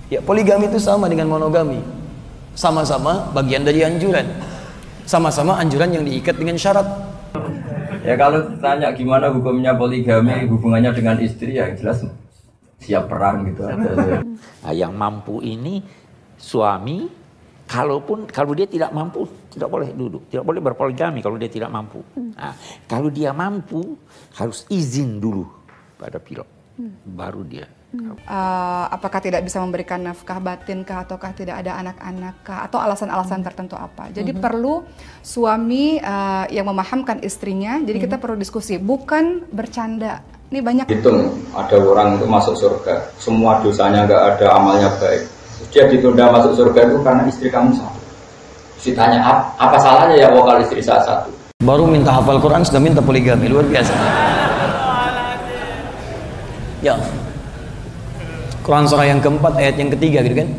Ya, poligami itu sama dengan monogami. Sama-sama bagian dari anjuran. Sama-sama anjuran yang diikat dengan syarat. Ya kalau tanya gimana hukumnya poligami hubungannya dengan istri, ya jelas siap perang gitu aja. Nah, yang mampu ini suami, kalau dia tidak mampu tidak boleh duduk, tidak boleh berpoligami kalau dia tidak mampu. Nah, kalau dia mampu harus izin dulu pada pilot, baru dia. Apakah tidak bisa memberikan nafkah batin kah, ataukah tidak ada anak-anak kah, atau alasan-alasan tertentu apa. Jadi perlu suami yang memahamkan istrinya. Jadi kita perlu diskusi, bukan bercanda. Ini banyak. Hitung ada orang itu masuk surga, semua dosanya nggak ada, amalnya baik. Dia ditunda masuk surga itu karena istri kamu satu. Ditanya apa salahnya ya kalau istri saya satu. Baru minta hafal Quran sudah minta poligami, luar biasa. Ya. Quran surah yang keempat ayat yang ketiga gitu kan.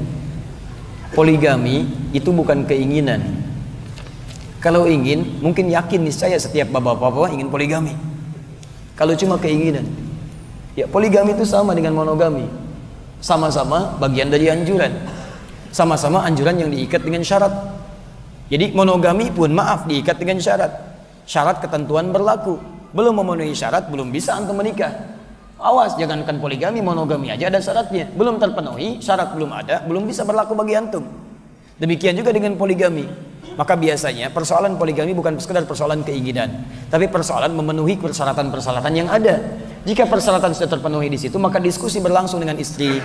Poligami itu bukan keinginan. Kalau ingin, mungkin yakin niscaya setiap bapak-bapak ingin poligami. Kalau cuma keinginan, ya poligami itu sama dengan monogami. Sama-sama bagian dari anjuran. Sama-sama anjuran yang diikat dengan syarat. Jadi monogami pun maaf diikat dengan syarat. Syarat ketentuan berlaku. Belum memenuhi syarat, belum bisa antum menikah. Awas, jangankan poligami, monogami aja ada syaratnya. Belum terpenuhi, syarat belum ada, belum bisa berlaku bagi antum. Demikian juga dengan poligami. Maka biasanya persoalan poligami bukan sekedar persoalan keinginan, tapi persoalan memenuhi persyaratan-persyaratan yang ada. Jika persyaratan sudah terpenuhi di situ, maka diskusi berlangsung dengan istri.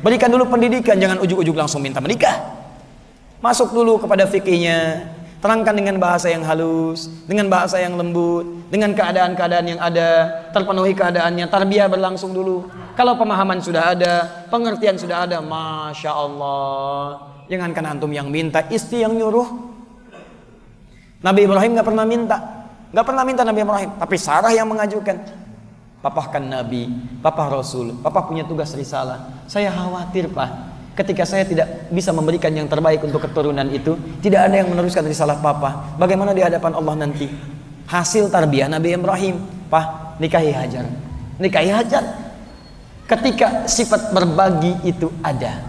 Berikan dulu pendidikan, jangan ujuk-ujuk langsung minta menikah. Masuk dulu kepada fikihnya. Terangkan dengan bahasa yang halus, dengan bahasa yang lembut, dengan keadaan-keadaan yang ada, terpenuhi keadaannya, tarbiyah berlangsung dulu. Kalau pemahaman sudah ada, pengertian sudah ada, Masya Allah. Jangankan antum yang minta, istri yang nyuruh. Nabi Ibrahim gak pernah minta Nabi Ibrahim, tapi Sarah yang mengajukan. Papa kan Nabi, Papa Rasul, Papa punya tugas risalah. Saya khawatir Pak, ketika saya tidak bisa memberikan yang terbaik untuk keturunan itu, tidak ada yang meneruskan risalah Papa. Bagaimana di hadapan Allah nanti? Hasil tarbiyah Nabi Ibrahim, Pak, nikahi Hajar. Nikahi Hajar. Ketika sifat berbagi itu ada,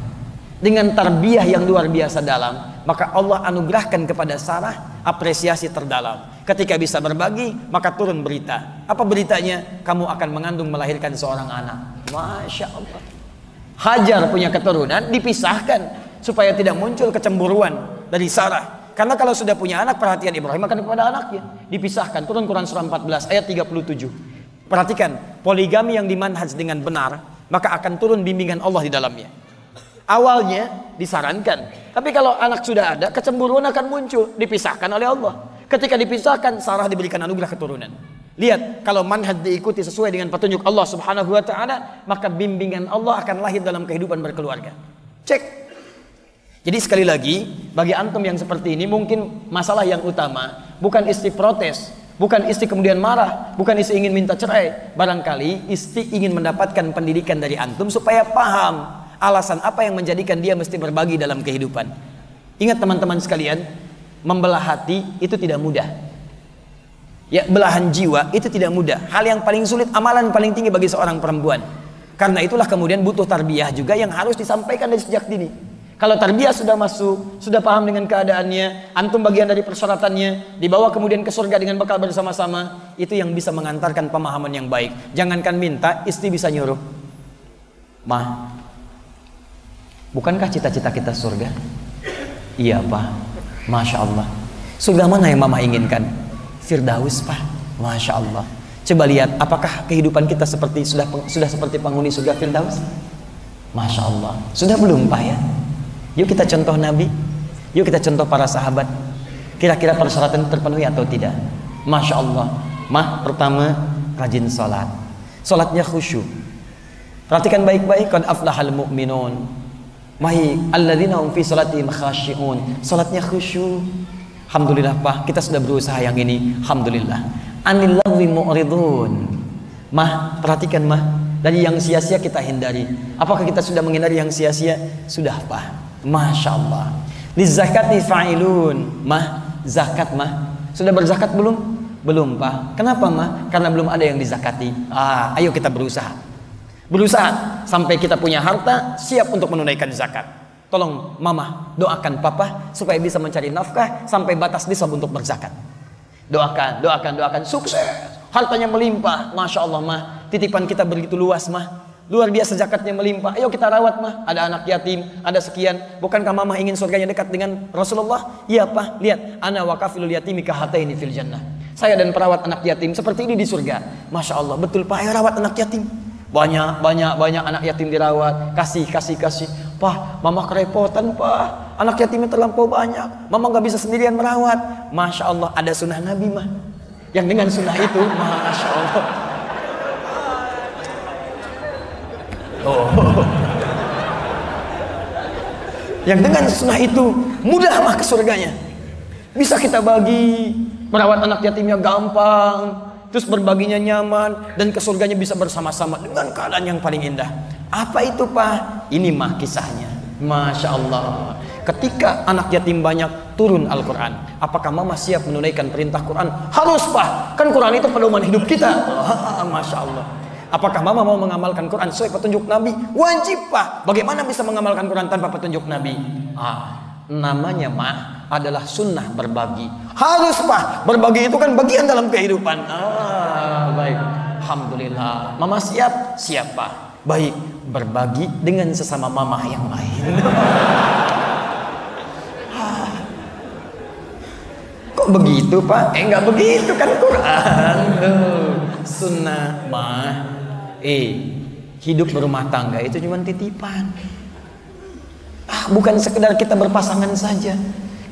dengan tarbiyah yang luar biasa dalam, maka Allah anugerahkan kepada Sarah apresiasi terdalam. Ketika bisa berbagi, maka turun berita. Apa beritanya? Kamu akan mengandung melahirkan seorang anak. Masya Allah. Hajar punya keturunan dipisahkan supaya tidak muncul kecemburuan dari Sarah. Karena kalau sudah punya anak, perhatian Ibrahim akan kepada anaknya. Dipisahkan. Turun Quran surah 14 ayat 37. Perhatikan, poligami yang dimanhaj dengan benar, maka akan turun bimbingan Allah di dalamnya. Awalnya disarankan, tapi kalau anak sudah ada, kecemburuan akan muncul. Dipisahkan oleh Allah. Ketika dipisahkan, Sarah diberikan anugerah keturunan. Lihat, kalau manhaj diikuti sesuai dengan petunjuk Allah Subhanahu wa ta'ala, maka bimbingan Allah akan lahir dalam kehidupan berkeluarga. Cek. Jadi sekali lagi, bagi antum yang seperti ini, mungkin masalah yang utama bukan istri protes, bukan istri kemudian marah, bukan istri ingin minta cerai. Barangkali istri ingin mendapatkan pendidikan dari antum supaya paham alasan apa yang menjadikan dia mesti berbagi dalam kehidupan. Ingat teman-teman sekalian, membelah hati itu tidak mudah. Ya, belahan jiwa itu tidak mudah. Hal yang paling sulit, amalan paling tinggi bagi seorang perempuan. Karena itulah kemudian butuh tarbiyah juga yang harus disampaikan dari sejak dini. Kalau tarbiyah sudah masuk, sudah paham dengan keadaannya, antum bagian dari persyaratannya, dibawa kemudian ke surga dengan bekal bersama-sama, itu yang bisa mengantarkan pemahaman yang baik. Jangankan minta, istri bisa nyuruh. Ma, bukankah cita-cita kita surga? Iya Pak, Masya Allah. Surga mana yang Mama inginkan? Firdaus Pak, Masya Allah. Coba lihat, apakah kehidupan kita sudah seperti penghuni surga Firdaus? Masya Allah. Sudah belum Pak ya? Yuk kita contoh Nabi, yuk kita contoh para sahabat. Kira-kira persyaratan terpenuhi atau tidak? Masya Allah. Pertama, rajin sholat. Sholatnya khusyuk. Perhatikan baik-baik, qad aflahal mu'minun. Alladzina hum fi sholatihim khashi'un. Sholatnya khusyuk. Alhamdulillah Pak, kita sudah berusaha yang ini. Alhamdulillah. Anil lagwi mu'ridun. Perhatikan dari yang sia-sia kita hindari. Apakah kita sudah menghindari yang sia-sia? Sudah Pak. Masya Allah. Lizakati fa'ilun. Zakat sudah berzakat belum? Belum Pak. Kenapa Karena belum ada yang dizakati. Ayo kita berusaha. Berusaha sampai kita punya harta, siap untuk menunaikan zakat. Tolong mama doakan papa supaya bisa mencari nafkah sampai batas nisab untuk berzakat. Doakan, sukses. Hartanya melimpah, masya Allah mah. Titipan kita begitu luas mah. Luar biasa zakatnya melimpah. Ayo kita rawat mah. Ada anak yatim, ada sekian. Bukankah mama ingin surganya dekat dengan Rasulullah? Iya pak, lihat. Ana wakafilul yatimi kahataini fil jannah. Saya dan perawat anak yatim seperti ini di surga. Masya Allah, betul pak. Ayo rawat anak yatim. Banyak anak yatim dirawat. Kasih. Pak, mama kerepotan pak. Anak yatimnya terlampau banyak. Mama gak bisa sendirian merawat. Masya Allah, ada sunnah Nabi mah. Yang dengan sunnah itu, masya Allah. Yang dengan sunnah itu mudah mah ke surganya. Bisa kita bagi. Merawat anak yatimnya gampang. Terus berbaginya nyaman. Dan ke surganya bisa bersama-sama dengan keadaan yang paling indah. Apa itu pak? Ini mah kisahnya. Masya Allah. Ketika anak yatim banyak, turun Al-Quran. Apakah mama siap menunaikan perintah Quran? Harus pak. Kan Quran itu pedoman hidup kita. Masya Allah. Apakah mama mau mengamalkan Quran sesuai petunjuk Nabi? Wajib pak. Bagaimana bisa mengamalkan Quran tanpa petunjuk Nabi? Namanya mah adalah sunnah berbagi. Harus pak. Berbagi itu kan bagian dalam kehidupan. Baik. Alhamdulillah. Mama siap? Siap pak. Baik. Berbagi dengan sesama mama yang lain. Kok begitu pak? Enggak begitu kan Quran. Sunnah mah. Hidup berumah tangga itu cuma titipan. Bukan sekedar kita berpasangan saja.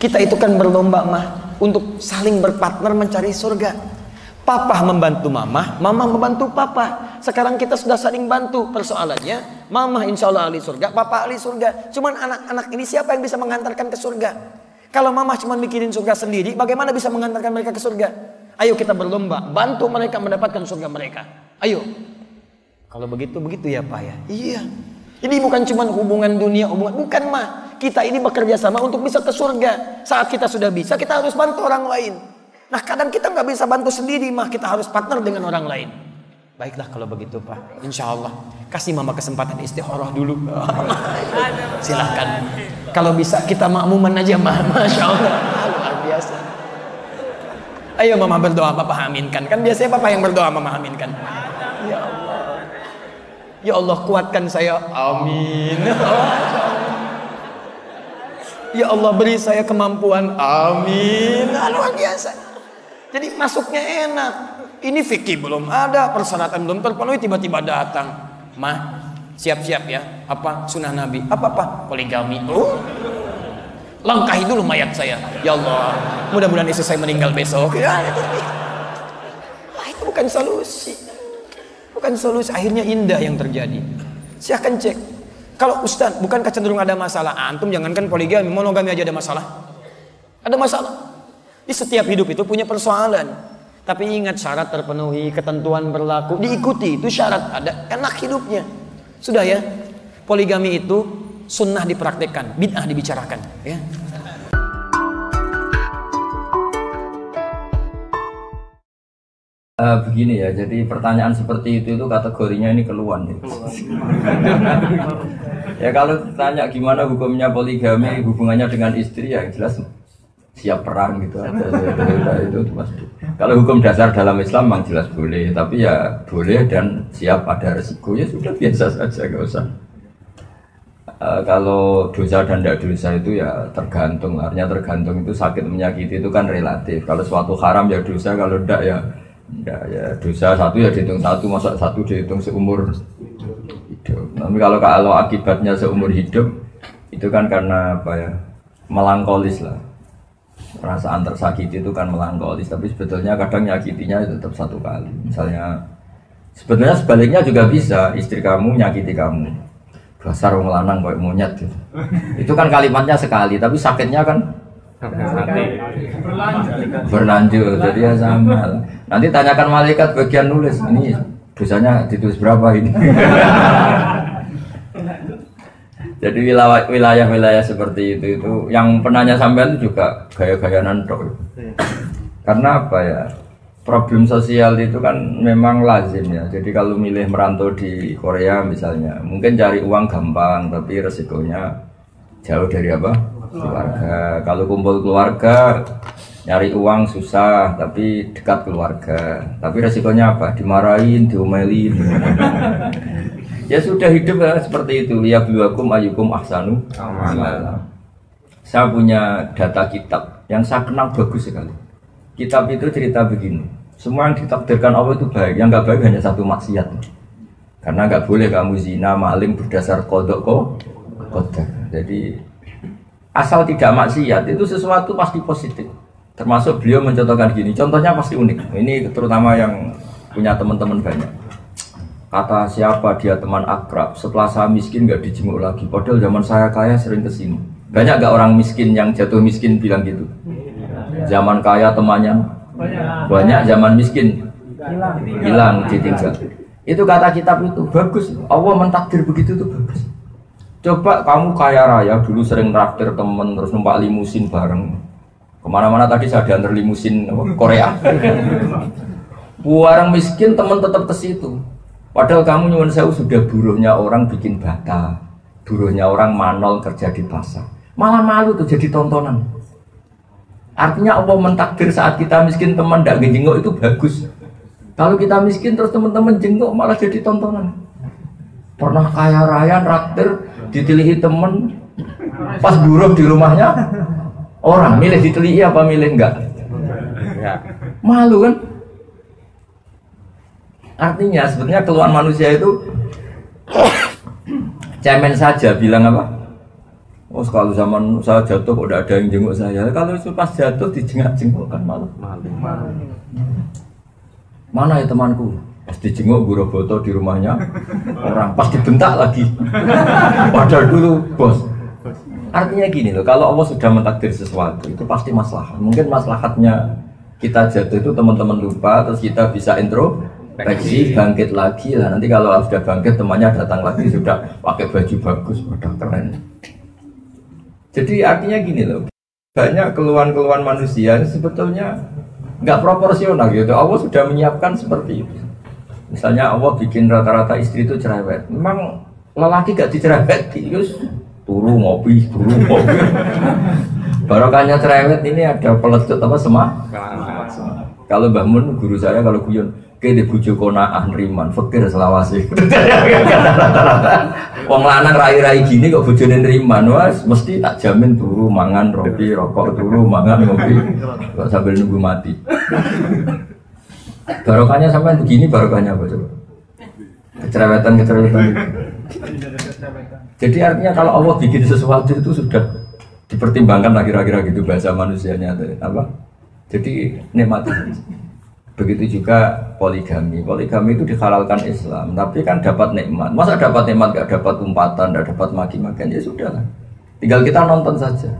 Kita itu kan berlomba mah untuk saling berpartner mencari surga. Papa membantu mama, mama membantu papa. Sekarang kita sudah saling bantu. Persoalannya, mama insya Allah ahli surga, papa ahli surga. Cuman anak-anak ini siapa yang bisa mengantarkan ke surga? Kalau mama cuma mikirin surga sendiri, bagaimana bisa mengantarkan mereka ke surga? Ayo kita berlomba, bantu mereka mendapatkan surga mereka. Ayo. Kalau begitu ya Pak ya. Iya. Ini bukan cuma hubungan dunia, bukan mah. Kita ini bekerja sama untuk bisa ke surga. Saat kita sudah bisa, kita harus bantu orang lain. Nah kadang kita nggak bisa bantu sendiri mah, kita harus partner dengan orang lain. Baiklah kalau begitu Pak. Insya Allah kasih mama kesempatan istikharah dulu. Silahkan. Kalau bisa kita makmuman aja mah. Masya Allah. Luar biasa. Ayo mama berdoa, papa aminkan. Kan biasanya papa yang berdoa, mama aminkan. Ya Allah. Ya Allah kuatkan saya. Amin. Ya Allah beri saya kemampuan. Amin. Luar biasa. Jadi masuknya enak. Ini fikih belum ada, persyaratan belum terpenuhi, tiba-tiba datang. Mah, siap-siap ya. Apa sunnah Nabi? Apa? Poligami. Langkahi dulu mayat saya. Ya Allah, mudah-mudahan istri saya meninggal besok. Itu bukan solusi. Bukan solusi. Akhirnya indah yang terjadi. Silahkan cek. Kalau Ustaz, bukankah cenderung ada masalah? Antum jangankan poligami, monogami aja ada masalah. Ada masalah. Di setiap hidup itu punya persoalan. Tapi ingat syarat terpenuhi, ketentuan berlaku, diikuti. Itu syarat, ada enak hidupnya. Sudah ya. Poligami itu sunnah dipraktekkan, bid'ah dibicarakan. Ya. Begini ya, jadi pertanyaan seperti itu kategorinya ini keluhan ya. Ya kalau tanya gimana hukumnya poligami, hubungannya dengan istri ya jelas siap perang gitu aja. Itu pasti. Kalau hukum dasar dalam Islam memang jelas boleh, tapi ya boleh dan siap ada resiko ya sudah biasa saja, nggak usah. Kalau dosa dan tidak dosa itu ya tergantung, artinya tergantung itu sakit menyakiti itu kan relatif. Kalau suatu haram ya dosa, kalau tidak ya dosa satu ya dihitung satu, masa satu dihitung seumur hidup. Tapi kalau akibatnya seumur hidup itu kan karena apa ya, melankolis lah. Perasaan tersakiti itu kan melankolis, tapi sebetulnya kadang nyakitinya tetap satu kali. Misalnya sebenarnya sebaliknya juga bisa, istri kamu nyakiti kamu, dasar wong lanang kayak monyet gitu. Itu kan kalimatnya sekali, tapi sakitnya kan berlanjut. Jadi ya sama. Nanti tanyakan malaikat bagian nulis, ini dosanya ditulis berapa ini. Jadi wilayah-wilayah seperti itu yang penanya sampean itu juga gaya-gayaan tok. Karena apa ya? problem sosial itu kan memang lazim ya. Jadi kalau milih merantau di Korea misalnya, mungkin cari uang gampang, tapi resikonya jauh dari apa? Keluarga. Kalau kumpul keluarga, nyari uang susah, tapi dekat keluarga. Tapi resikonya apa? Dimarahin, diomelin. Ya sudah hidup ya, seperti itu. Ya bluwakum ayyukum ahsanu amala. Saya punya data kitab yang saya kenal bagus sekali. Kitab itu cerita begini, semua yang ditakdirkan Allah itu baik, yang nggak baik hanya satu maksiat. Karena nggak boleh kamu zina, maling berdasar kodok kodar. Jadi asal tidak maksiat itu sesuatu pasti positif. Termasuk beliau mencontohkan gini, contohnya pasti unik. Ini terutama yang punya teman-teman banyak. Kata siapa dia teman akrab, setelah saya miskin nggak dijenguk lagi. Padahal zaman saya kaya sering kesini. Banyak nggak orang miskin yang jatuh miskin bilang gitu? Zaman kaya temannya banyak, zaman miskin hilang ditinggal. Itu kata kitab itu bagus. Allah mentakdir begitu tuh bagus. Coba kamu kaya raya dulu sering traktir temen terus numpak limusin bareng kemana-mana. Tadi saya diantar limusin Korea. Orang miskin temen tetap ke situ. Padahal kamu nyuwun sewu sudah buruhnya orang bikin bata, buruhnya orang manol kerja di pasar. Malah malu tuh jadi tontonan. Artinya Allah mentakdir saat kita miskin teman tidak ngejenguk itu bagus. Kalau kita miskin terus teman-teman jenguk malah jadi tontonan. Pernah kaya raya traktir ditilihi temen pas buruh di rumahnya orang milih ditilihi apa milih enggak? Malu kan? Artinya sebetulnya keluhan manusia itu cemen saja bilang apa? Oh kalau zaman saya jatuh kok tidak ada yang jenguk saya. Kalau pas jatuh dijenguk-jenguk kan malu. Mana ya temanku? Pas dijenguk guru foto di rumahnya orang pas dibentak lagi. Padahal dulu bos. Artinya gini loh, kalau Allah sudah mentakdir sesuatu itu pasti maslahat. Mungkin maslahatnya kita jatuh itu teman-teman lupa, terus kita bisa introspeksi, bangkit lagi lah. Nanti kalau sudah bangkit temannya datang lagi sudah pakai baju bagus, udah keren. Jadi artinya gini loh, banyak keluhan-keluhan manusia sebetulnya nggak proporsional gitu. Allah sudah menyiapkan seperti itu. Misalnya Allah bikin rata-rata istri itu cerewet. Memang lelaki gak dicereweti, terus turu ngopi. Barokahnya cerewet ini ada pelecut apa Kalau Mbah Mun guru saya kalau guyon, ke di bojo konaah nriman, fakir selawase. Rata-rata wong lanang rai-rai gini kok bojone nriman, wes mesti tak jamin turu mangan roti, rokok turu mangan ngopi. Kok sambil nunggu mati. Barokahnya sampai begini, barokahnya apa coba? Kecerewetan. Jadi artinya kalau Allah bikin sesuatu itu sudah dipertimbangkan lah kira-kira gitu bahasa manusianya apa? Jadi nikmat. Begitu juga poligami. Poligami itu dihalalkan Islam, tapi kan dapat nikmat. Masa dapat nikmat gak dapat umpatan, gak dapat maki-makian, ya sudah lah. Tinggal kita nonton saja.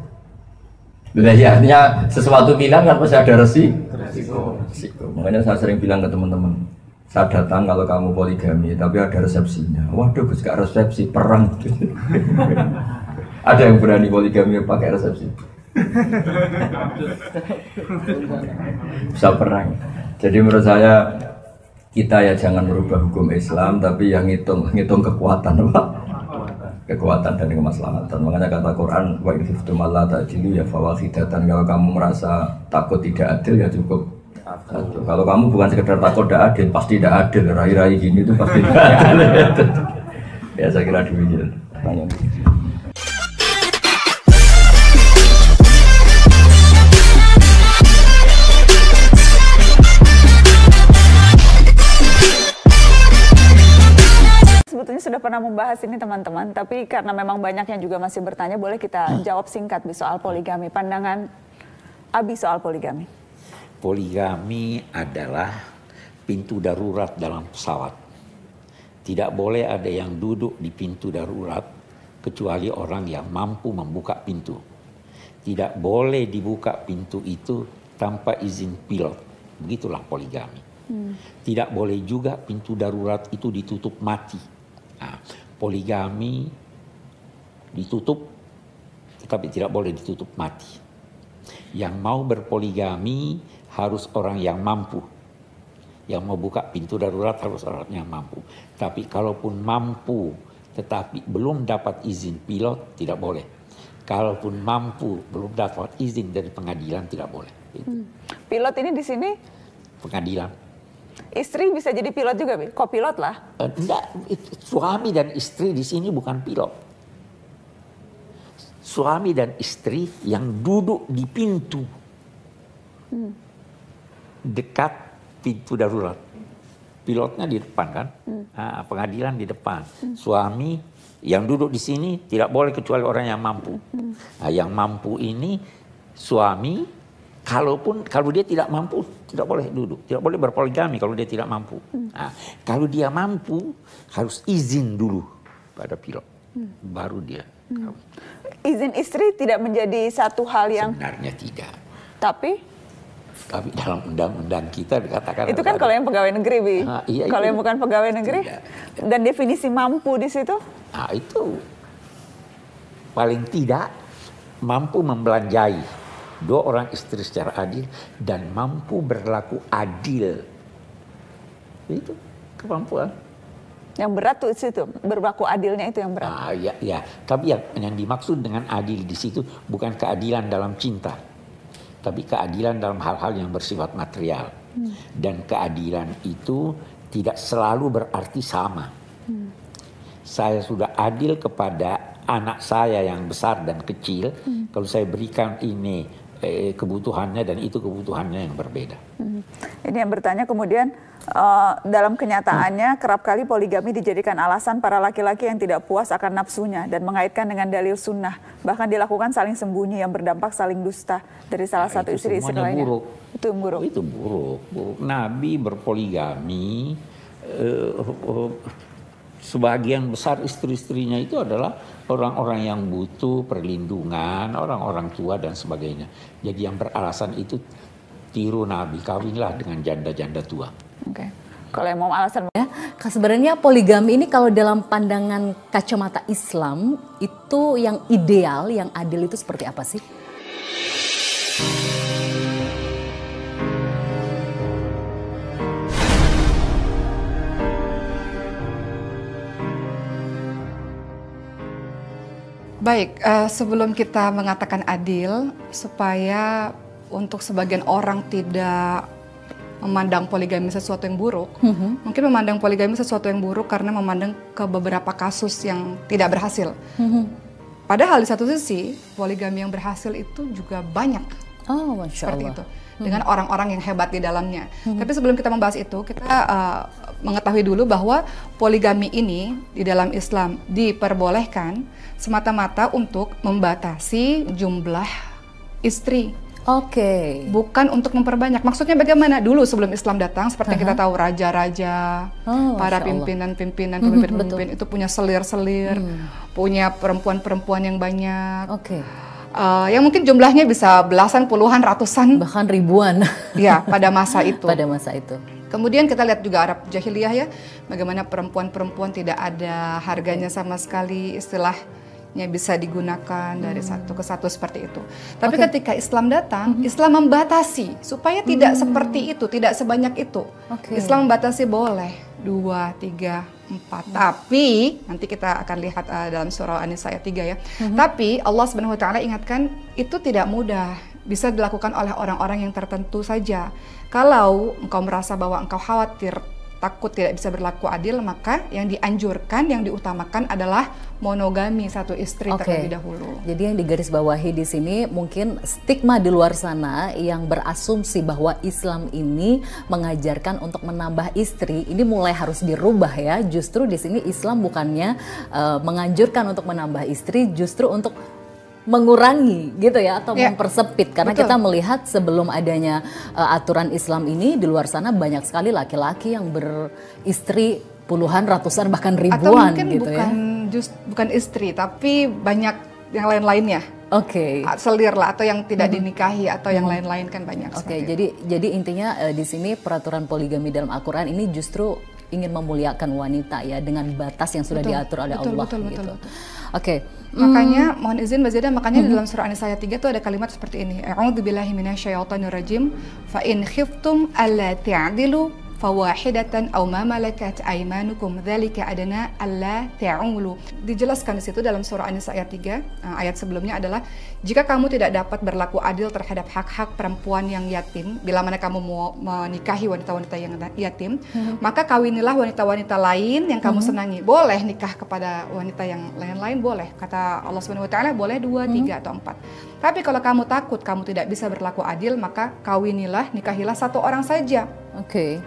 Ya, artinya sesuatu pilihan kan pasti ada resiko. Makanya saya sering bilang ke teman-teman, saya datang kalau kamu poligami, tapi ada resepsinya. Waduh, Gus gak resepsi, perang. Ada yang berani poligami pakai resepsi? Bisa perang. Jadi menurut saya kita ya jangan merubah hukum Islam, tapi yang ngitung kekuatan apa? Kekuatan dan kemaslahatan. Makanya kata Quran, wa in khiftum alla ta'dilu ya fawahidatan. Kalau kamu merasa takut tidak adil ya cukup satu. Kalau kamu bukan sekedar takut tidak adil, pasti tidak adil. Rai-rai gini itu pasti tidak adil. Ya saya kira demikian. Tanya. Sebetulnya sudah pernah membahas ini teman-teman, tapi karena memang banyak yang juga masih bertanya, boleh kita jawab singkat soal poligami. Pandangan Abi soal poligami. Poligami adalah pintu darurat dalam pesawat. Tidak boleh ada yang duduk di pintu darurat kecuali orang yang mampu membuka pintu. Tidak boleh dibuka pintu itu tanpa izin pilot. Begitulah poligami. Tidak boleh juga pintu darurat itu ditutup mati. Nah, poligami ditutup, tetapi tidak boleh ditutup mati. Yang mau berpoligami harus orang yang mampu. Yang mau buka pintu darurat harus orang yang mampu. Tapi kalaupun mampu tetapi belum dapat izin pilot, tidak boleh. Kalaupun mampu belum dapat izin dari pengadilan, tidak boleh. Pilot ini di sini Pengadilan. istri bisa jadi pilot juga, Bi? Kopilot lah. Enggak, suami dan istri di sini bukan pilot. Suami dan istri yang duduk di pintu dekat pintu darurat. Pilotnya di depan kan, pengadilan di depan. Suami yang duduk di sini tidak boleh kecuali orang yang mampu. Nah, yang mampu ini suami, kalau dia tidak mampu tidak boleh duduk, tidak boleh berpoligami kalau dia tidak mampu. Nah, kalau dia mampu harus izin dulu pada pilot, baru dia kawin. Izin istri tidak menjadi satu hal yang Sebenarnya tidak. tapi Dalam undang-undang kita dikatakan itu kan kalau yang pegawai negeri, Bi. Iya, Kalau itu. yang bukan pegawai negeri Tidak. dan definisi mampu di situ Nah, itu paling tidak mampu membelanjai dua orang istri secara adil dan mampu berlaku adil. Itu kemampuan. yang berat tuh di situ, berlaku adilnya itu yang berat. Ah, ya. Tapi yang dimaksud dengan adil di situ bukan keadilan dalam cinta, tapi keadilan dalam hal-hal yang bersifat material. Dan keadilan itu tidak selalu berarti sama. Saya sudah adil kepada anak saya yang besar dan kecil, kalau saya berikan ini kebutuhannya dan itu kebutuhannya yang berbeda. Ini yang bertanya kemudian dalam kenyataannya kerap kali poligami dijadikan alasan para laki-laki yang tidak puas akan nafsunya dan mengaitkan dengan dalil sunnah. Bahkan dilakukan saling sembunyi yang berdampak saling dusta dari salah satu istri lainnya. Buruk. Itu yang buruk. Itu buruk. Nabi berpoligami, sebagian besar istri-istrinya itu adalah orang-orang yang butuh perlindungan, orang-orang tua dan sebagainya. Jadi yang beralasan itu tiru Nabi, kawinlah dengan janda-janda tua. Oke. Kalau yang mau alasan Ya, sebenarnya poligami ini kalau dalam pandangan kacamata Islam itu yang ideal, yang adil itu seperti apa sih? Baik, sebelum kita mengatakan adil, supaya untuk sebagian orang tidak memandang poligami sesuatu yang buruk, mungkin memandang poligami sesuatu yang buruk karena memandang ke beberapa kasus yang tidak berhasil. Padahal di satu sisi, poligami yang berhasil itu juga banyak. Oh, Masya Seperti Allah. itu. Dengan orang-orang yang hebat di dalamnya. Tapi sebelum kita membahas itu, kita mengetahui dulu bahwa poligami ini di dalam Islam diperbolehkan semata-mata untuk membatasi jumlah istri. Oke. Bukan untuk memperbanyak. Maksudnya bagaimana? Dulu sebelum Islam datang, seperti kita tahu raja-raja, Oh, para Masya Allah. pimpinan-pimpinan, betul. pemimpin-pemimpin itu punya selir-selir, punya perempuan-perempuan yang banyak. Oke. Yang mungkin jumlahnya bisa belasan, puluhan, ratusan Bahkan ribuan ya pada masa itu. pada masa itu. Kemudian kita lihat juga Arab Jahiliyah ya, bagaimana perempuan-perempuan tidak ada harganya sama sekali, istilahnya bisa digunakan dari satu ke satu seperti itu. Tapi ketika Islam datang, Islam membatasi supaya tidak seperti itu, tidak sebanyak itu. Oke. Islam membatasi boleh 2, 3, 4. Tapi nanti kita akan lihat dalam surah An-Nisa ayat 3 ya. Tapi Allah Subhanahu wa taala ingatkan itu tidak mudah. Bisa dilakukan oleh orang-orang yang tertentu saja. Kalau engkau merasa bahwa engkau khawatir, takut tidak bisa berlaku adil, maka yang dianjurkan, yang diutamakan adalah monogami, satu istri terlebih dahulu. Jadi yang digarisbawahi di sini mungkin stigma di luar sana yang berasumsi bahwa Islam ini mengajarkan untuk menambah istri, ini mulai harus dirubah ya. Justru di sini Islam bukannya menganjurkan untuk menambah istri, justru untuk mengurangi gitu ya, atau mempersempit, karena betul. kita melihat sebelum adanya aturan Islam ini di luar sana banyak sekali laki-laki yang beristri puluhan, ratusan, bahkan ribuan. Atau mungkin gitu bukan istri, tapi banyak yang lain-lainnya. Oke. Selir lah, atau yang tidak dinikahi, atau yang lain-lain kan banyak. Oke, seperti jadi intinya di sini peraturan poligami dalam Al-Quran ini justru ingin memuliakan wanita ya, dengan batas yang sudah diatur oleh Allah gitu. Oke. Makanya mohon izin Mbak Zeda, makanya di dalam surah An-Nisa ayat 3 itu ada kalimat seperti ini. A'udzubillahi minasyaitonirrajim. Fa in khiftum alla ta'dilu fawahidatan aw ma malakat aymanukum dzalika adna alla ta'ulu. Dijelaskan di situ dalam surah An-Nisa ayat 3, ayat sebelumnya adalah jika kamu tidak dapat berlaku adil terhadap hak-hak perempuan yang yatim, bila mana kamu mau menikahi wanita-wanita yang yatim, maka kawinilah wanita-wanita lain yang kamu senangi. Boleh nikah kepada wanita yang lain-lain, boleh. Kata Allah Subhanahu wa taala boleh 2, 3 atau 4. Tapi kalau kamu takut kamu tidak bisa berlaku adil, maka kawinilah, nikahilah satu orang saja.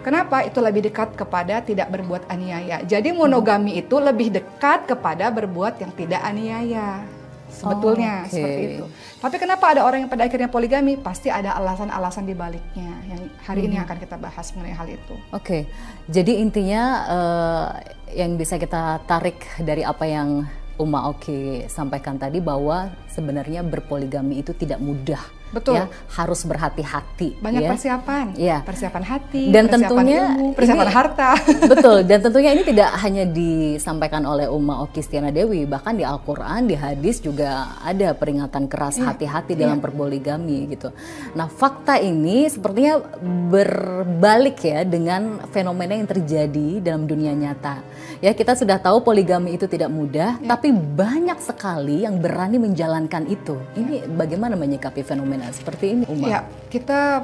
Kenapa? Itu lebih dekat kepada tidak berbuat aniaya. Jadi monogami itu lebih dekat kepada berbuat yang tidak aniaya. Sebetulnya seperti itu. Tapi kenapa ada orang yang pada akhirnya poligami? Pasti ada alasan-alasan di baliknya yang hari ini akan kita bahas mengenai hal itu. Jadi intinya yang bisa kita tarik dari apa yang Umma Oki sampaikan tadi, bahwa sebenarnya berpoligami itu tidak mudah. Betul. Ya, harus berhati-hati. Banyak ya. persiapan. Ya. Persiapan hati, dan persiapan tentunya ilmu, persiapan harta. Betul. Dan tentunya ini tidak hanya disampaikan oleh Umma Oki Stiana Dewi, bahkan di Al-Quran, di hadis juga ada peringatan keras hati-hati dalam berpoligami gitu. Nah, fakta ini sepertinya berbalik ya dengan fenomena yang terjadi dalam dunia nyata. Ya, kita sudah tahu poligami itu tidak mudah, tapi banyak sekali yang berani menjalankan itu. Ini bagaimana menyikapi fenomena seperti ini, Umar? Ya, kita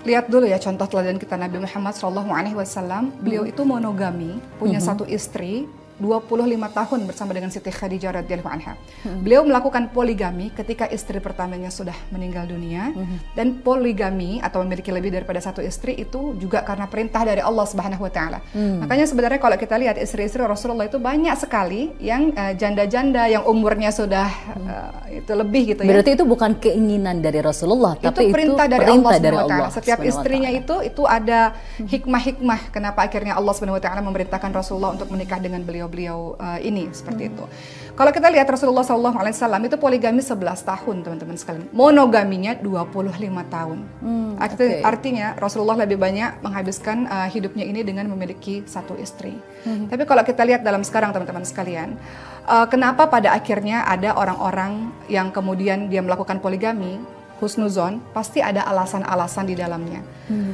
lihat dulu ya contoh teladan kita Nabi Muhammad SAW. Beliau itu monogami, punya satu istri, 25 tahun bersama dengan Siti Khadijah radhiyallahu anha. Beliau melakukan poligami ketika istri pertamanya sudah meninggal dunia, dan poligami atau memiliki lebih daripada satu istri itu juga karena perintah dari Allah Subhanahu wa taala. Makanya sebenarnya kalau kita lihat istri-istri Rasulullah itu banyak sekali yang janda-janda yang umurnya sudah itu lebih gitu ya. Berarti itu bukan keinginan dari Rasulullah, tapi itu perintah dari Allah SWT. Setiap istrinya itu ada hikmah-hikmah kenapa akhirnya Allah SWT memerintahkan Rasulullah untuk menikah dengan beliau ini seperti itu. Kalau kita lihat Rasulullah SAW itu poligami 11 tahun teman-teman sekalian. Monogaminya 25 tahun. Artinya Rasulullah lebih banyak menghabiskan hidupnya ini dengan memiliki satu istri. Tapi kalau kita lihat dalam sekarang teman-teman sekalian, kenapa pada akhirnya ada orang-orang yang kemudian dia melakukan poligami, husnuzon, pasti ada alasan-alasan di dalamnya.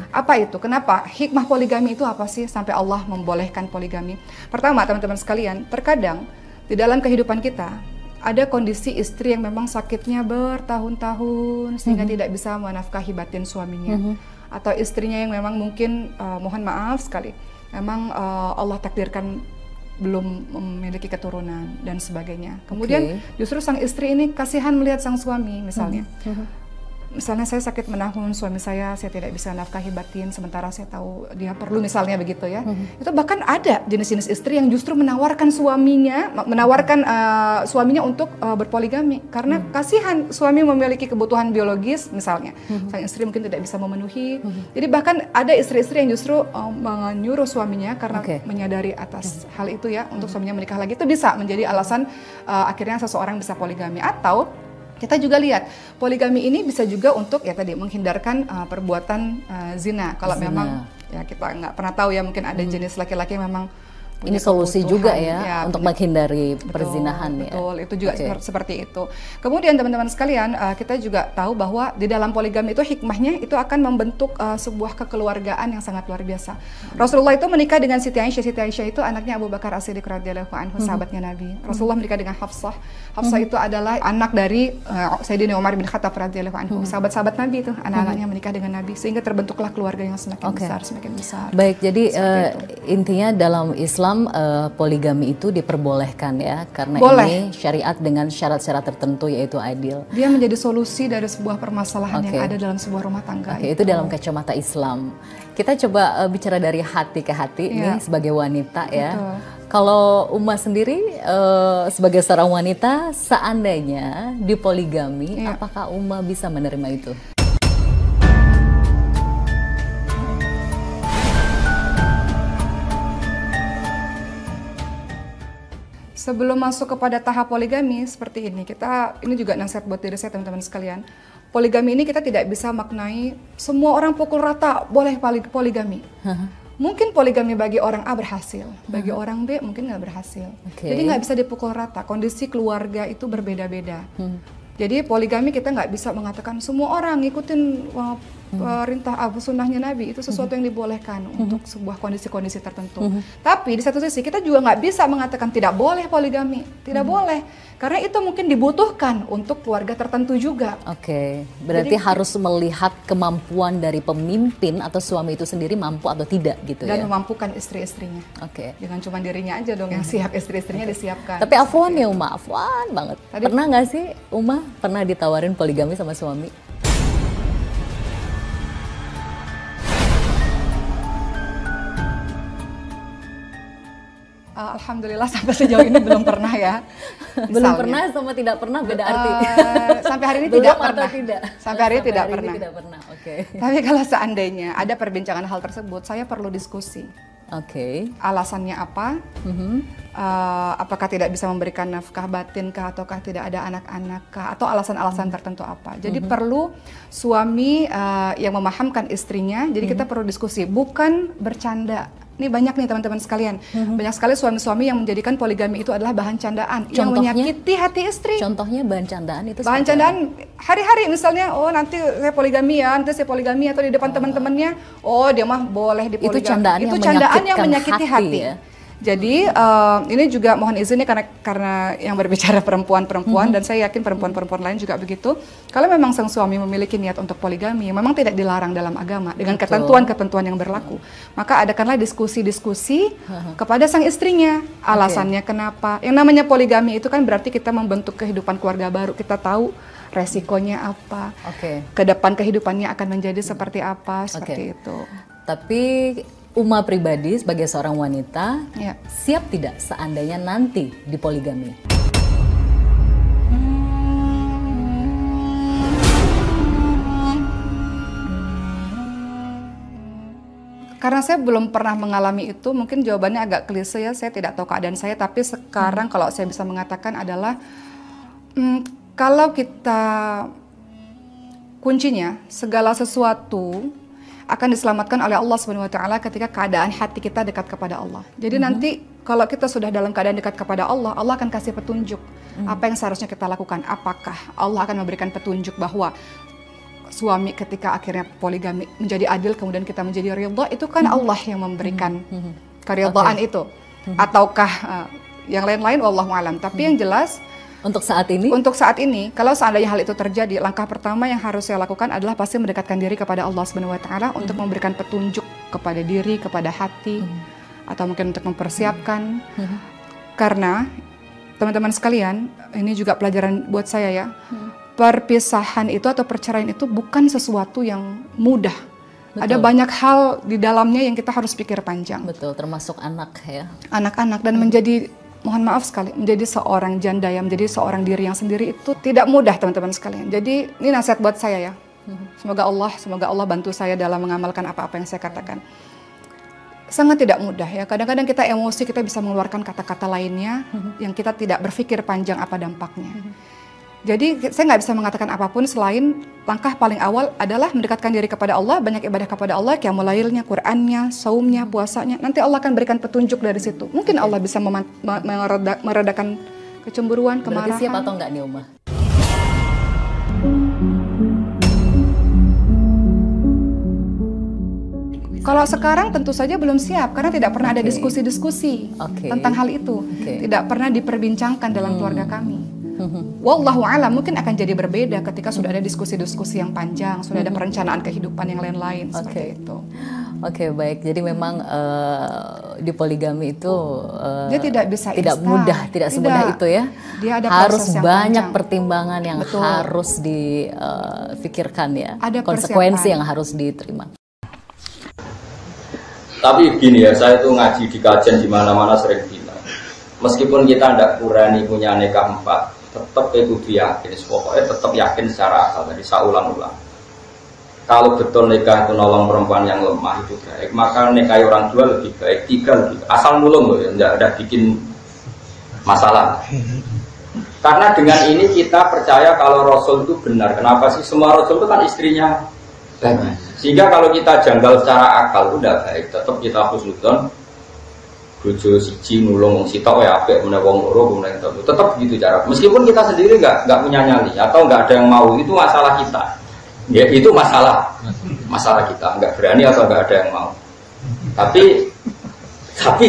Apa itu? Kenapa? Hikmah poligami itu apa sih sampai Allah membolehkan poligami? Pertama, teman-teman sekalian, terkadang di dalam kehidupan kita ada kondisi istri yang memang sakitnya bertahun-tahun sehingga tidak bisa menafkahi batin suaminya. Atau istrinya yang memang mungkin, mohon maaf sekali, memang Allah takdirkan belum memiliki keturunan dan sebagainya. Kemudian justru sang istri ini kasihan melihat sang suami misalnya. Misalnya saya sakit menahun suami saya tidak bisa nafkahi batin, sementara saya tahu dia perlu misalnya begitu ya. Itu bahkan ada jenis-jenis istri yang justru menawarkan suaminya untuk berpoligami karena kasihan suami memiliki kebutuhan biologis misalnya. Sang istri mungkin tidak bisa memenuhi. Jadi bahkan ada istri-istri yang justru menyuruh suaminya karena menyadari atas hal itu ya untuk suaminya menikah lagi, itu bisa menjadi alasan akhirnya seseorang bisa poligami. Atau kita juga lihat poligami ini bisa juga untuk ya tadi menghindarkan perbuatan zina. Kalau memang ya kita nggak pernah tahu ya, mungkin ada jenis laki-laki yang memang ini solusi juga ya untuk menghindari perzinahan ya. Betul, itu juga seperti itu. Kemudian teman-teman sekalian, kita juga tahu bahwa di dalam poligami itu hikmahnya itu akan membentuk sebuah kekeluargaan yang sangat luar biasa. Rasulullah itu menikah dengan Siti Aisyah. Siti Aisyah itu anaknya Abu Bakar As-Siddiq radhiyallahu anhu, sahabatnya Nabi. Rasulullah menikah dengan Hafsah. Hafsah itu adalah anak dari Sayyidina Umar bin Khattab radhiyallahu anhu. Sahabat-sahabat Nabi itu anak-anaknya menikah dengan Nabi, sehingga terbentuklah keluarga yang semakin besar, semakin besar. Baik, jadi intinya dalam Islam poligami itu diperbolehkan ya, karena ini syariat dengan syarat-syarat tertentu yaitu adil. Dia menjadi solusi dari sebuah permasalahan yang ada dalam sebuah rumah tangga. Itu dalam kacamata Islam. Kita coba bicara dari hati ke hati nih sebagai wanita ya. Kalau Umma sendiri sebagai seorang wanita, seandainya dipoligami, apakah Umma bisa menerima itu? Sebelum masuk kepada tahap poligami seperti ini, ini juga nasihat buat diri saya teman-teman sekalian. Poligami ini kita tidak bisa maknai semua orang pukul rata boleh poligami. Mungkin poligami bagi orang A berhasil, bagi orang B mungkin nggak berhasil. Jadi nggak bisa dipukul rata. Kondisi keluarga itu berbeda-beda. Jadi poligami kita nggak bisa mengatakan semua orang ngikutin perintah sunnahnya Nabi itu sesuatu yang dibolehkan untuk sebuah kondisi-kondisi tertentu. Tapi di satu sisi kita juga nggak bisa mengatakan tidak boleh poligami, tidak boleh, karena itu mungkin dibutuhkan untuk keluarga tertentu juga. Oke, berarti jadi, harus melihat kemampuan dari pemimpin atau suami itu sendiri mampu atau tidak gitu dan ya. memampukan istri-istrinya. Oke. Jangan cuma dirinya aja dong yang siap, istri-istrinya disiapkan. Tapi afwan ya Uma, afwan banget. Pernah nggak sih Uma pernah ditawarin poligami sama suami? Alhamdulillah sampai sejauh ini belum pernah ya. Belum pernah sama tidak pernah beda arti. Sampai hari ini tidak pernah. Tidak. Sampai hari ini tidak pernah. Tidak pernah. Oke. Tapi kalau seandainya ada perbincangan hal tersebut, saya perlu diskusi. Oke. Alasannya apa? Apakah tidak bisa memberikan nafkah batin kah, ataukah tidak ada anak-anak kah, atau alasan-alasan tertentu apa? Jadi perlu suami yang memahamkan istrinya. Jadi kita perlu diskusi, bukan bercanda. Ini banyak nih teman-teman sekalian, banyak sekali suami-suami yang menjadikan poligami itu adalah bahan candaan yang menyakiti hati istri. Contohnya bahan candaan itu? Bahan candaan hari-hari misalnya, oh nanti saya poligami ya, nanti saya poligami, atau di depan teman-temannya, oh dia mah boleh dipoligami. Itu candaan yang menyakiti hati. Ya? Jadi ini juga mohon izin ya karena yang berbicara perempuan-perempuan dan saya yakin perempuan-perempuan lain juga begitu. Kalau memang sang suami memiliki niat untuk poligami, memang tidak dilarang dalam agama dengan ketentuan-ketentuan yang berlaku. Maka adakanlah diskusi-diskusi kepada sang istrinya. Alasannya kenapa? Yang namanya poligami itu kan berarti kita membentuk kehidupan keluarga baru. Kita tahu resikonya apa. Ke depan kehidupannya akan menjadi seperti apa, seperti itu. Tapi Uma pribadi sebagai seorang wanita, siap tidak seandainya nanti dipoligami? Karena saya belum pernah mengalami itu, mungkin jawabannya agak klise ya, saya tidak tahu keadaan saya, tapi sekarang kalau saya bisa mengatakan adalah, kalau kita kuncinya segala sesuatu akan diselamatkan oleh Allah SWT ketika keadaan hati kita dekat kepada Allah. Jadi nanti kalau kita sudah dalam keadaan dekat kepada Allah, Allah akan kasih petunjuk apa yang seharusnya kita lakukan. Apakah Allah akan memberikan petunjuk bahwa suami ketika akhirnya poligami menjadi adil, kemudian kita menjadi ridha, itu kan Allah yang memberikan keridhaan itu. Ataukah yang lain-lain, wallahu alam. Tapi yang jelas, untuk saat ini, kalau seandainya hal itu terjadi, langkah pertama yang harus saya lakukan adalah pasti mendekatkan diri kepada Allah SWT untuk memberikan petunjuk kepada diri, kepada hati, atau mungkin untuk mempersiapkan. Karena teman-teman sekalian, ini juga pelajaran buat saya ya. Perpisahan itu atau perceraian itu bukan sesuatu yang mudah. Ada banyak hal di dalamnya yang kita harus pikir panjang. Betul, termasuk anak ya. Anak-anak dan menjadi, mohon maaf sekali, menjadi seorang janda yang menjadi seorang diri yang sendiri itu tidak mudah teman-teman sekalian. Jadi ini nasihat buat saya ya. Semoga Allah bantu saya dalam mengamalkan apa-apa yang saya katakan. Sangat tidak mudah ya. Kadang-kadang kita emosi, kita bisa mengeluarkan kata-kata lainnya yang kita tidak berpikir panjang apa dampaknya. Jadi saya nggak bisa mengatakan apapun selain langkah paling awal adalah mendekatkan diri kepada Allah, banyak ibadah kepada Allah, qiyamul lailnya, Qur'annya, saumnya, puasanya. Nanti Allah akan berikan petunjuk dari situ. Mungkin Allah bisa meredakan kecemburuan, kemarahan. Berarti siap atau enggak nih Uma? Kalau sekarang tentu saja belum siap karena tidak pernah ada diskusi-diskusi tentang hal itu. Tidak pernah diperbincangkan dalam keluarga kami. Wallahu a'lam, mungkin akan jadi berbeda ketika sudah ada diskusi-diskusi yang panjang, sudah ada perencanaan kehidupan yang lain-lain seperti itu. Oke, baik. Jadi memang di poligami itu dia tidak bisa mudah, tidak semudah itu ya. Dia ada harus yang banyak panjang. Pertimbangan yang harus difikirkan ya. Ada konsekuensi yang harus diterima. Tapi gini ya, saya tuh ngaji di kajian di mana-mana sering bilang, meskipun kita tidak kurani punya nikah 4, tetap kudu yakin, pokoknya tetap yakin secara akal. Jadi saya ulang-ulang, kalau betul nikah itu nolong perempuan yang lemah itu baik, maka nikahi orang 2 lebih baik, 3 lebih baik. Asal nulung loh ya, tidak ada bikin masalah. Karena dengan ini kita percaya kalau Rasul itu benar. Kenapa sih? Semua Rasul itu kan istrinya banyak. Sehingga kalau kita janggal secara akal itu tidak baik. Tetap kita husnudzon, bojo siji nulung wong sitok ya apik meneh wong loro meneh tetap gitu cara. Meskipun kita sendiri nggak punya nyali atau nggak ada yang mau, itu masalah kita. Ya itu masalah kita, nggak berani atau nggak ada yang mau. Tapi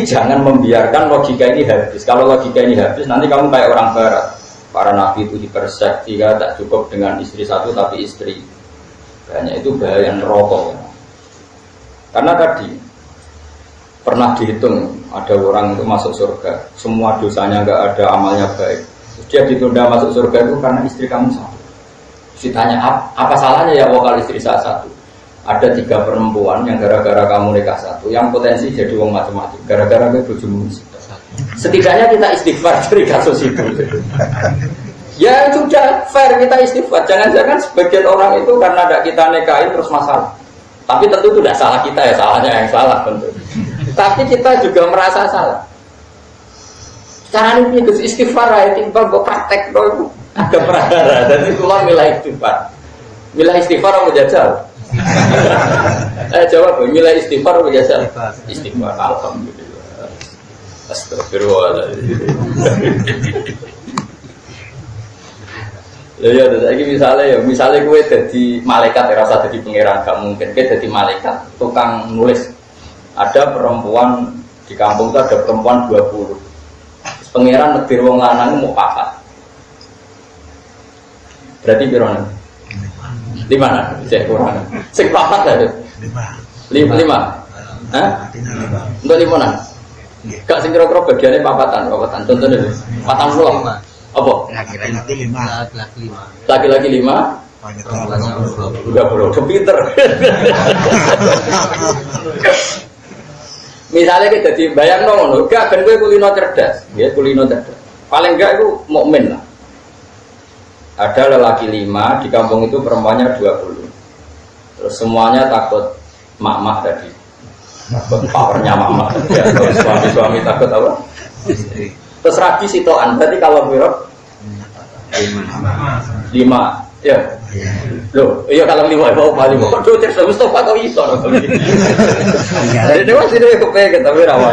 jangan membiarkan logika ini habis. Kalau logika ini habis, nanti kamu kayak orang barat. Para nabi itu hiperseks, tak cukup dengan istri satu tapi istri banyak, itu bahaya neraka. Karena tadi pernah dihitung ada orang itu masuk surga, semua dosanya nggak ada, amalnya baik. Dia ditunda masuk surga itu karena istri kamu satu. Ditanya apa salahnya ya kalau istri saya satu? Ada 3 perempuan yang gara-gara kamu nikah satu, yang potensi jadi wong macam-macam. Gara-gara gue bojomu. Setidaknya kita istighfar dari kasus itu. Ya sudah fair kita istighfar. Jangan-jangan sebagian orang itu karena tidak kita nikahin terus masalah. Tapi tentu itu tidak salah kita ya, salahnya yang salah tentu. Tapi kita juga merasa salah. Cara ini itu istighfar ya, timbang gue praktek itu ada perahara. Dan itu lah milah istighfar. Milah istighfar apa jajal? Jawab, milah istighfar apa jajal? Istighfar, alhamdulillah. Astagfirullahaladzim. Ya, misalnya gue jadi malaikat, rasa jadi pangeran, gak mungkin. Gue jadi malaikat, tukang nulis. Ada perempuan di kampung itu ada perempuan 20. Pangeran negeri wong lanang mau 4. Berarti pirone? 5. Cek kurang. Sing 4 ada. 5. Hah? Untuk 5. Gak sing kira-kira bagiannya papatan. Contohnya 40. Apa? Laki-laki 5. Enggak perlu, pinter. Misalnya kita dibayang ngono, gak ben kowe kulino cerdas, nggih kulino cerdas. Paling enggak itu mukmin lah. Ada lelaki 5 di kampung itu perempuannya 20. Terus semuanya takut mak-mak tadi. Takut powernya mak-mak. Ya, suami-suami takut apa? Terus rabi sitoan, berarti kalau biro 5. Ya. Loh, iya kalau 5 mau paling mau tuh terus Mustafa kok iso. Jadi dewa sini kepengin tapi rawan.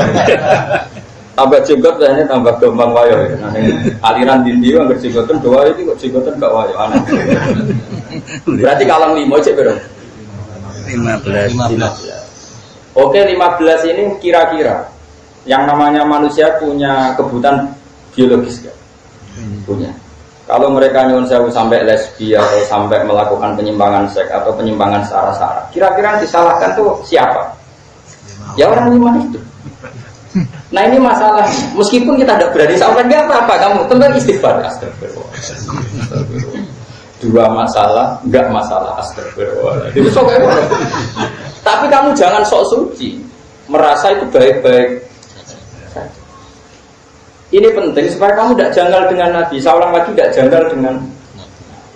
Tambah jenggot ini tambah gampang wayo. Aliran dindi yang berjenggotan doa itu kok jenggotan gak wayo aneh. Berarti kalau 5 cek biro 15. Oke, 15 ini kira-kira yang namanya manusia punya kebutuhan biologis kan? Punya. Kalau mereka nyuwun sewu sampai lesbi atau sampai melakukan penyimpangan seks atau penyimpangan sara-sara, kira-kira yang disalahkan tuh siapa? Ya orang 5 itu. Nah ini masalah. Meskipun kita tidak berani sampai nggak apa-apa, kamu tentang istighfar. Astagfirullah. 2 masalah, nggak masalah. Astagfirullah. Itu sok. Tapi kamu jangan sok suci, merasa itu baik-baik. Ini penting supaya kamu tidak janggal dengan Nabi. Seorang lagi tidak janggal dengan.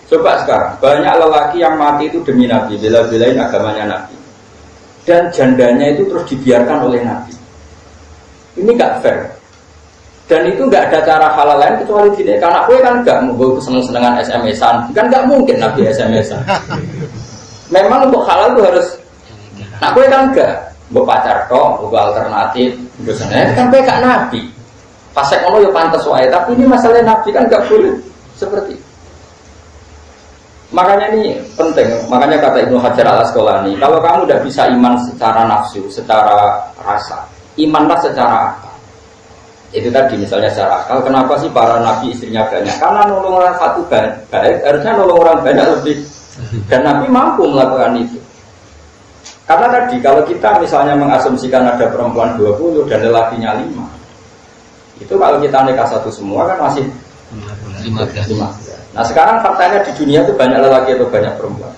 Coba sekarang banyak lelaki yang mati itu demi Nabi, bela-belain agamanya Nabi, dan jandanya itu terus dibiarkan oleh Nabi. Ini gak fair. Dan itu gak ada cara halal lain kecuali tidak. Karena aku kan gak mau seneng-senengan SMS-an, kan gak mungkin Nabi SMS-an. Memang untuk halal itu harus. Nah, aku kan gak mau pacar toh, mau alternatif, kan gue gak Nabi. Pasek ngono ya pantas wae, tapi ini masalah Nabi kan nggak boleh seperti itu. Makanya ini penting, makanya kata Ibnu Hajar Al-Asqalani, kalau kamu tidak bisa iman secara nafsu, secara rasa, imanlah secara akal. Itu tadi misalnya secara akal, kenapa sih para nabi istrinya banyak? Karena nolong orang satu baik, harusnya nolong orang banyak lebih. Dan Nabi mampu melakukan itu. Karena tadi kalau kita misalnya mengasumsikan ada perempuan 20 dan lelakinya 5, itu kalau kita nikah satu semua kan masih 15. Nah sekarang faktanya di dunia itu banyak lelaki atau banyak perempuan?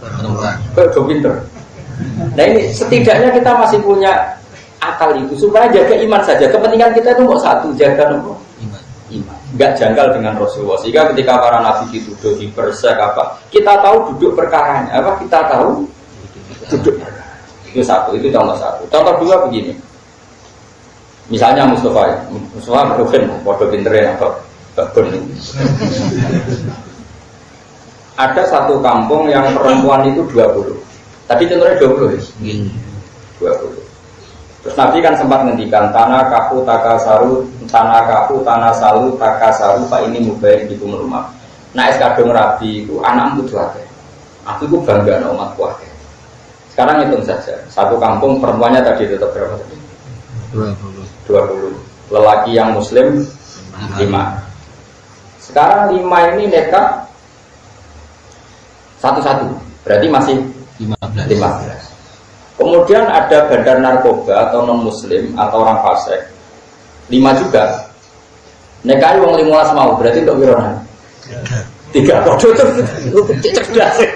Kok pinter. Nah ini setidaknya kita masih punya akal itu supaya jaga iman saja. Kepentingan kita itu mau satu, jaga iman. Enggak janggal dengan Rasulullah. Sehingga ketika para nabi dituduh hipersek apa, kita tahu duduk perkaranya. Apa kita tahu duduk perkara. Itu satu, itu contoh satu. Contoh 2 begini. Misalnya Mustafa berukin, bodoh pinternya apa? Babon. Ada satu kampung yang perempuan itu 20. Tadi contohnya 20 ya? 20. Terus Nabi kan sempat ngendikan tanah kaku takasaru, pak ini mubayin di rumah. Nah es kadung Rabi itu anak muda. Aku itu bangga sama umat kuat. Sekarang hitung saja, satu kampung perempuannya tadi tetap berapa tadi? 20. Lelaki yang muslim 5. Sekarang 5 ini nikah satu-satu, berarti masih 15. Kemudian ada bandar narkoba atau non muslim atau orang fasik 5 juga. Nikahi wong 15 mau, berarti untuk wirona 3 kode itu cerdas 3.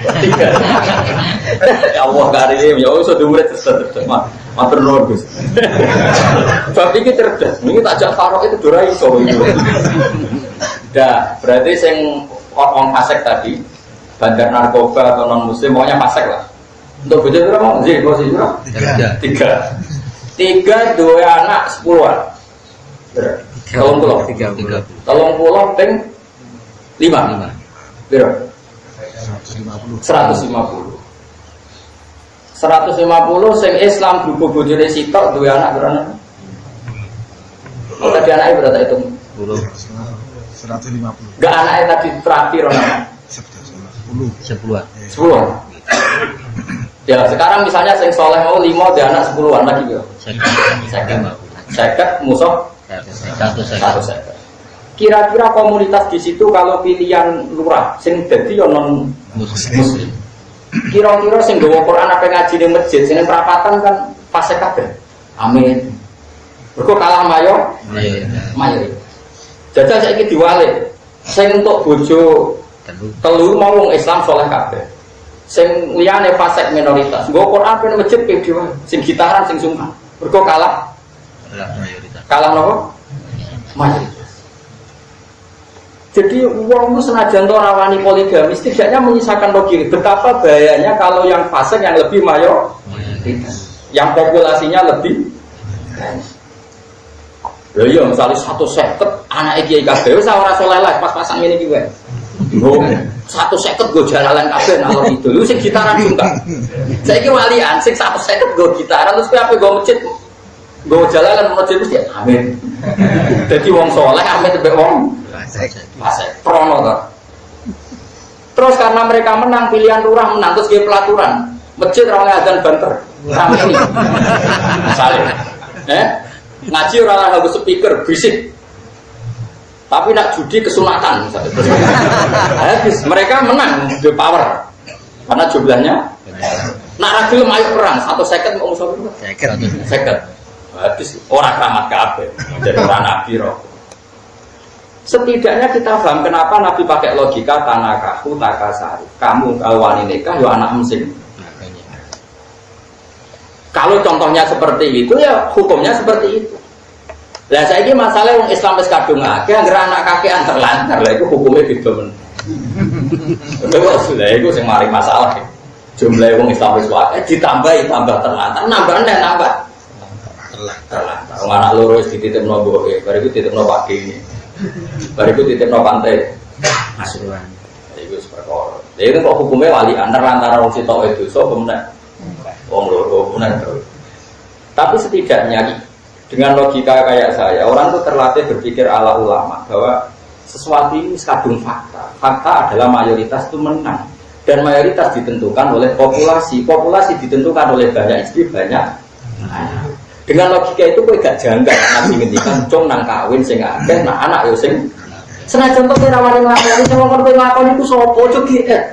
Ya Allah karim, ya Allah sudah murid cerdas. Matur nuwun Gus. Bab iki cerdas. Ini takjak farok itu dora iso itu. Dah, berarti sing orang fasik tadi, bandar narkoba atau non muslim pokoknya fasik lah. Untuk bojo pira mau? Nggih, bos pira? 3 dua anak 10-an. Tolong pulau ping 5. Biro 150 sing Islam grup bojone sitok duwe anak berapa? Oh tadi anaknya berapa itu? 150. Enggak anaknya tadi terakhir anak 10. Ya sekarang misalnya sing soleh mau 5 dia anak 10-an lagi biro. 50 musuh 150. Kira-kira komunitas di situ kalau pilihan lurah sing dadi yo non muslim. Kira-kira sing nggawa Quran apa ngaji ning masjid sing perapatan kan fasik kabeh. Amin. Mergo kalah mayor. Jajal saiki diwalik. Sing untuk bojo telu mau wong Islam saleh kabeh. Sing liyane fasik minoritas. Nggawa Quran ning masjid pede wae. Sing gitaran sing sumpah. Mergo kalah mayoritas. Kalah napa? Mayoritas. Jadi uang itu senajan rawani poligami, setidaknya menyisakan logika. Betapa bahayanya kalau yang fasik yang lebih mayoritas, yang populasinya lebih. Loh iya, misalnya 150 anak kiai kabeh, saya orang soleh lah, pas-pasan ini juga. Oh, 150 gue jalan kabeh nalor itu, lu sing gitaran juga. Saya kira walian, sing 150 gue gitaran, terus apa gue masjid, gue jalan masjid mesti amin. Jadi wong soleh, amin tebek wong. Fasik, prono toh. Terus karena mereka menang pilihan lurah menang terus dia pelaturan masjid orang adzan banter ramai misalnya ngaji orang lagu speaker berisik tapi nak judi kesunatan misalnya. Habis mereka menang the power karena jumlahnya nak ragil ayo perang 1 second mau musuh second habis orang keramat kabeh jadi orang nabi roh. Setidaknya kita paham kenapa Nabi pakai logika tanakahu takasari. Kamu kalau wani nikah ya anak mesin. Kalau contohnya seperti itu ya hukumnya seperti itu. Lah saiki masalah wong Islam wis kadung akeh anggere anak kakean terlantar. Lah itu hukumnya beda men. Lha iku sing mari masalah. Jumlah wong Islam wis akeh ditambahi tambah terlantar, nambah nambah. Terlantar. Wong anak loro wis dititipno mboke, bar iku dititipno Pak ini. Bariku titipno pantai Asuhan. Iku perkara. Lha itu kok hukumnya wali antara wong sitok itu so pemenang. Wong loro pemenang. Tapi setidaknya dengan logika kayak saya, orang tuh terlatih berpikir ala ulama bahwa sesuatu ini kadung fakta. Fakta adalah mayoritas itu menang dan mayoritas ditentukan oleh populasi. Populasi ditentukan oleh banyak istri banyak. Dengan logika itu kowe gak janggal Nabi ngendikan cung nang kawin sing akeh nah anak yo sing senajan to ora wani nglakoni sing wong kowe nglakoni iku sapa aja GR.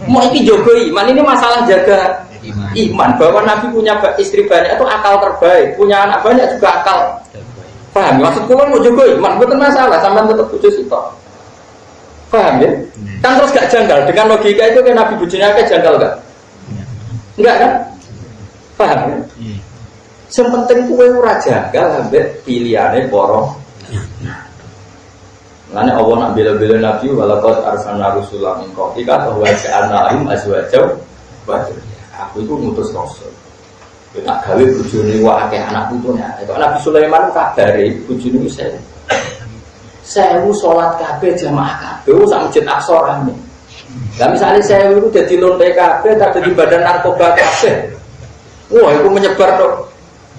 Mau iki jaga iman, ini masalah jaga iman bahwa Nabi punya istri banyak itu akal terbaik, punya anak banyak juga akal. Paham? Maksud kula mau jaga iman mboten masalah, sampean tetep bojo sitok. Paham ya? Kan terus gak janggal dengan logika itu kan Nabi bojone akeh janggal enggak? Enggak kan? Paham ya? Yang penting kowe ora jagal ambek pilihane para. Lane Allah nak bela-bela Nabi walaqad arsalna rusulan min qablika wa ja'alna lahum azwaja wa dzurriyyah. Aku iku ngutus rasul. Yo tak gawe bojone wae anak putune. Kok Nabi Sulaiman kabare bojone wis 1000 salat kabeh jamaah kabeh sak masjid Aqsa rame. Lah misale 1000 iku dadi lonte kabeh tak dadi badan narkoba kabeh. Wah, iku menyebar tok.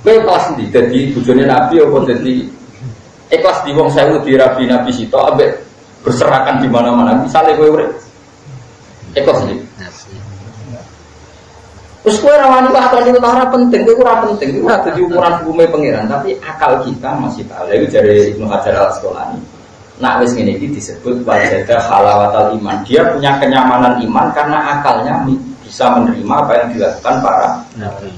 Kowe kelas ndi dadi bojone Nabi apa dadi ikhlas di wong sewu di rabi Nabi sito ambek berserakan di mana-mana. Misale kowe urip Ekos nih. Terus kue rawani akal itu ora penting, itu ora penting, itu ada di ukuran hukumnya pangeran. Tapi akal kita masih tahu. Itu dari Ibnu Hajar Al Asqalani. Nak wis ngene iki disebut wajada halawatal iman. Dia punya kenyamanan iman karena akalnya bisa menerima apa yang dilakukan para nabi.